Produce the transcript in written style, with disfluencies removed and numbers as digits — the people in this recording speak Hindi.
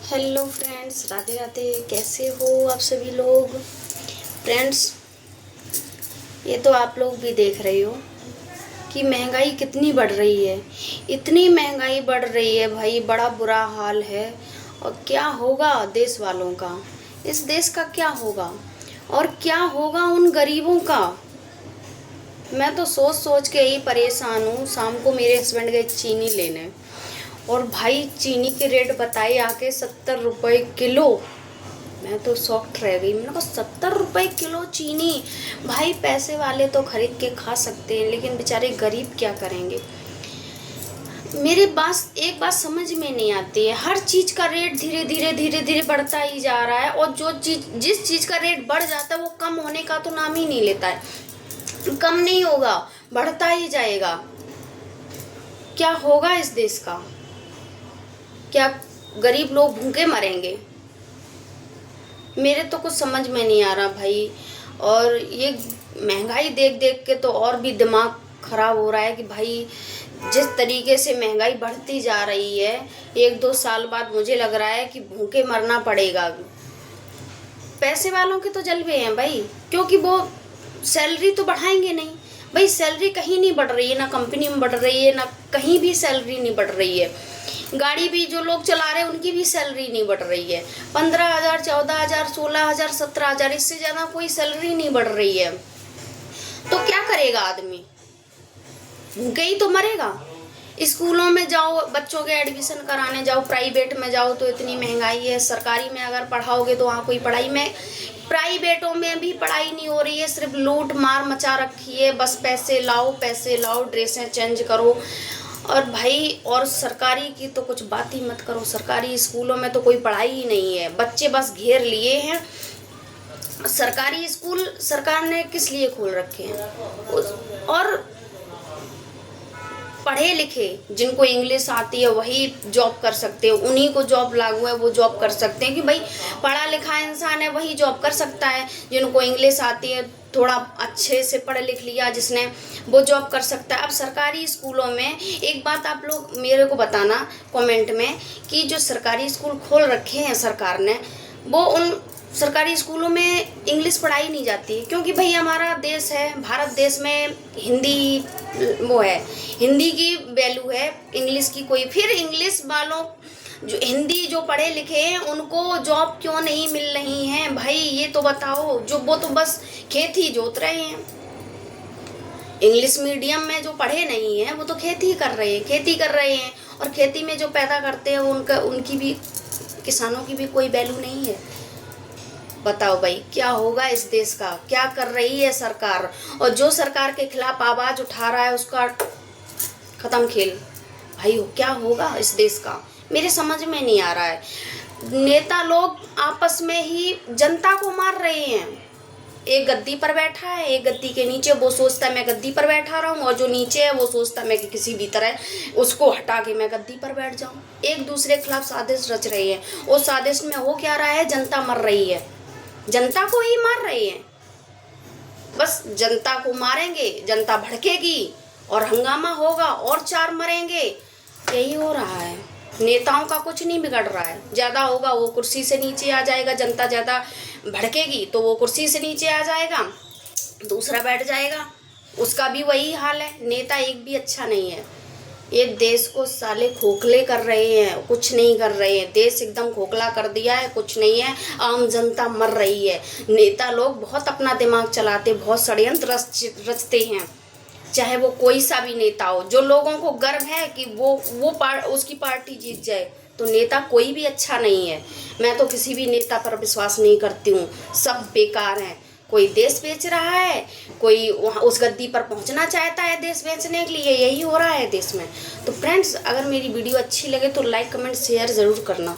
Hello friends, Radhe Radhe. कैसे हो आप सभी लोग। फ्रेंड्स, ये तो आप लोग भी देख रहे हो कि महंगाई कितनी बढ़ रही है। इतनी महंगाई बढ़ रही है भाई, बड़ा बुरा हाल है। और क्या होगा देश वालों का, इस देश का क्या होगा और क्या होगा उन गरीबों का। मैं तो सोच सोच के ही परेशान हूँ। शाम को मेरे हस्बैंड गए चीनी लेने और भाई चीनी के रेट बताए आके 70 रुपये किलो। मैं तो शॉक्ड रह गई। मैंने कहा 70 रुपये किलो चीनी। भाई पैसे वाले तो खरीद के खा सकते हैं, लेकिन बेचारे गरीब क्या करेंगे। मेरे पास एक बात समझ में नहीं आती है, हर चीज़ का रेट धीरे धीरे बढ़ता ही जा रहा है। और जिस चीज़ का रेट बढ़ जाता है वो कम होने का तो नाम ही नहीं लेता है। कम नहीं होगा, बढ़ता ही जाएगा। क्या होगा इस देश का। क्या गरीब लोग भूखे मरेंगे। मेरे तो कुछ समझ में नहीं आ रहा भाई। और ये महंगाई देख देख के तो और भी दिमाग खराब हो रहा है कि भाई जिस तरीके से महंगाई बढ़ती जा रही है, 1-2 साल बाद मुझे लग रहा है कि भूखे मरना पड़ेगा। पैसे वालों के तो जलवे हैं भाई, क्योंकि वो सैलरी तो बढ़ाएंगे नहीं। भाई सैलरी कहीं नहीं बढ़ रही है, ना कंपनी में बढ़ रही है, ना कहीं भी सैलरी नहीं बढ़ रही है। गाड़ी भी जो लोग चला रहे हैं उनकी भी सैलरी नहीं बढ़ रही है। 15,000, 14,000, 16,000, 17,000, इससे ज़्यादा कोई सैलरी नहीं बढ़ रही है। तो क्या करेगा आदमी, भूखे ही तो मरेगा। स्कूलों में जाओ, बच्चों के एडमिशन कराने जाओ, प्राइवेट में जाओ तो इतनी महंगाई है। सरकारी में अगर पढ़ाओगे तो वहाँ कोई पढ़ाई में, प्राइवेटों में भी पढ़ाई नहीं हो रही है। सिर्फ लूट मार मचा रखी है। बस पैसे लाओ, ड्रेसें चेंज करो। और भाई और सरकारी की तो कुछ बात ही मत करो। सरकारी स्कूलों में तो कोई पढ़ाई ही नहीं है, बच्चे बस घेर लिए हैं। सरकारी स्कूल सरकार ने किस लिए खोल रखे हैं। और पढ़े लिखे जिनको इंग्लिश आती है वही जॉब कर सकते हैं, उन्हीं को जॉब लागू है वो जॉब कर सकते हैं। कि भाई पढ़ा लिखा इंसान है वही जॉब कर सकता है। जिनको इंग्लिश आती है, थोड़ा अच्छे से पढ़ लिख लिया जिसने, वो जॉब कर सकता है। अब सरकारी स्कूलों में एक बात आप लोग मेरे को बताना कमेंट में, कि जो सरकारी स्कूल खोल रखे हैं सरकार ने, वो उन सरकारी स्कूलों में इंग्लिश पढ़ाई नहीं जाती। क्योंकि भाई हमारा देश है, भारत देश में हिंदी वो है, हिंदी की वैल्यू है, इंग्लिश की कोई। फिर इंग्लिश वालों जो हिंदी जो पढ़े लिखे हैं उनको जॉब क्यों नहीं मिल रही हैं भाई, ये तो बताओ। जो वो तो बस खेत ही जोत रहे हैं। इंग्लिश मीडियम में जो पढ़े नहीं हैं वो तो खेती कर रहे हैं। और खेती में जो पैदा करते हैं उनकी भी, किसानों की भी कोई वैल्यू नहीं है। बताओ भाई क्या होगा इस देश का, क्या कर रही है सरकार। और जो सरकार के खिलाफ आवाज उठा रहा है उसका खत्म खेल। भाई क्या होगा इस देश का, मेरे समझ में नहीं आ रहा है। नेता लोग आपस में ही जनता को मार रहे हैं। एक गद्दी पर बैठा है, एक गद्दी के नीचे, वो सोचता है मैं गद्दी पर बैठा रहा हूँ, और जो नीचे है वो सोचता है मैं कि किसी भी तरह उसको हटा के मैं गद्दी पर बैठ जाऊँ। एक दूसरे के खिलाफ साजिश रच रही है। उस साजिश में हो क्या रहा है, जनता मर रही है। जनता को ही मार रहे हैं। बस जनता को मारेंगे, जनता भड़केगी और हंगामा होगा और 4 मरेंगे। यही हो रहा है। नेताओं का कुछ नहीं बिगड़ रहा है। ज़्यादा होगा वो कुर्सी से नीचे आ जाएगा, जनता ज़्यादा भड़केगी तो वो कुर्सी से नीचे आ जाएगा, दूसरा बैठ जाएगा, उसका भी वही हाल है। नेता एक भी अच्छा नहीं है। ये देश को साले खोखले कर रहे हैं, कुछ नहीं कर रहे हैं। देश एकदम खोखला कर दिया है, कुछ नहीं है। आम जनता मर रही है। नेता लोग बहुत अपना दिमाग चलाते, बहुत षड्यंत्र रचते हैं, चाहे वो कोई सा भी नेता हो। जो लोगों को गर्व है कि उसकी पार्टी जीत जाए, तो नेता कोई भी अच्छा नहीं है। मैं तो किसी भी नेता पर विश्वास नहीं करती हूँ, सब बेकार हैं। कोई देश बेच रहा है, कोई वहाँ उस गद्दी पर पहुँचना चाहता है देश बेचने के लिए। यही हो रहा है देश में। तो फ्रेंड्स, अगर मेरी वीडियो अच्छी लगे तो लाइक कमेंट शेयर ज़रूर करना।